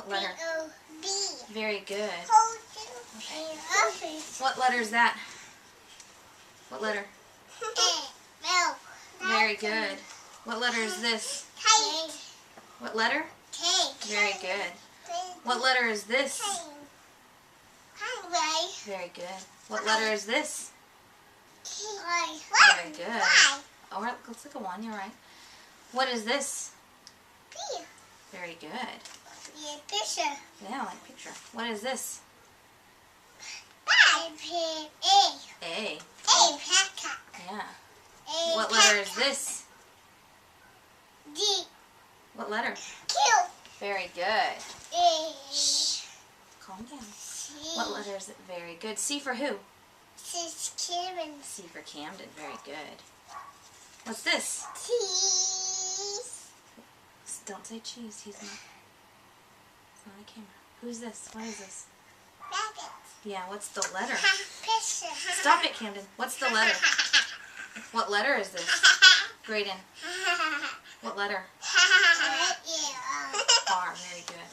What letter? B. Very good. Okay. What letter is that? What letter? L. Very good. What letter is this? K. What letter? K. Very good. What letter is this? Y. Very good. What letter is this? Y. Very good. All right, looks like a 1. You're right. What is this? B. Very good. Yeah, picture. Yeah, I like picture. What is this? A. A. A. Packet. Yeah. A. What letter is this? D. What letter? Q. Very good. A. Calm down. C. What letter is it? Very good. C for who? This is Kevin. C for Camden. Very good. What's this? Cheese. Don't say cheese. He's not. It's not a camera. Who's this? What is this? Rabbit. Yeah, what's the letter? Picture. Stop it, Camden. What's the letter? What letter is this? Graydon. What letter? R. Very good.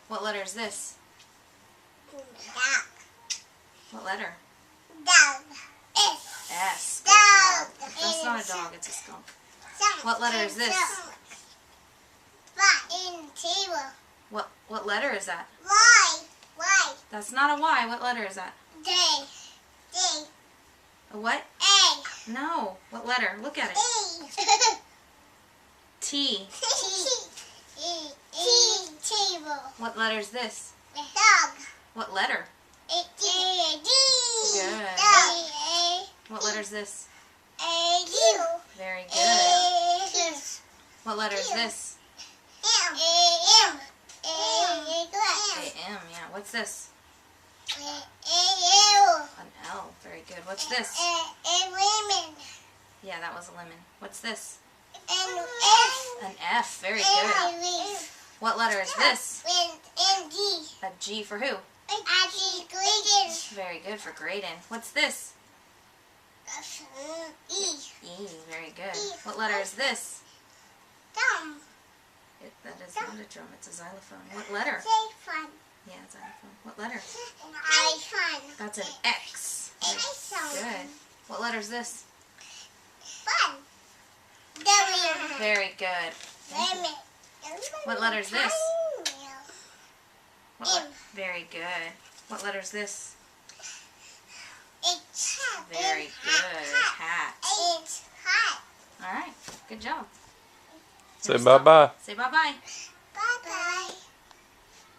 What letter is this? Dog. What letter? Dog. S. S. Good Dog. job. That's not a dog. It's a skunk. Skunk. What letter is this? In table. What letter is that? Y. Y. That's not a Y. What letter is that? D. D. A what? A. No. What letter? Look at it. E. T. E. E. Table. What letter is this? Dog. What letter? A. D. D. Good. Dog. A. What letter is this? A. Q. Very good. A. What letter is this? M. A. M. A. A. M. Yeah. What's this? A. An L. Very good. What's this? A. Women. Yeah, that was a lemon. What's this? N. F. An F. Very good. What letter is this? N. G. A G for who? Very good for Graydon. What's this? E. E. Very good. What letter is this? Dumb. That is not a drum. It's a xylophone. What letter? Fun. Yeah, xylophone. What letter? Fun. That's an X. Good. What letter is this? Fun. W. Very good. Lemon. What letter is this? M. Very good. What letter is this? It's Very good. Hat. It's hot. All right. Good job. Say bye-bye. Say bye-bye.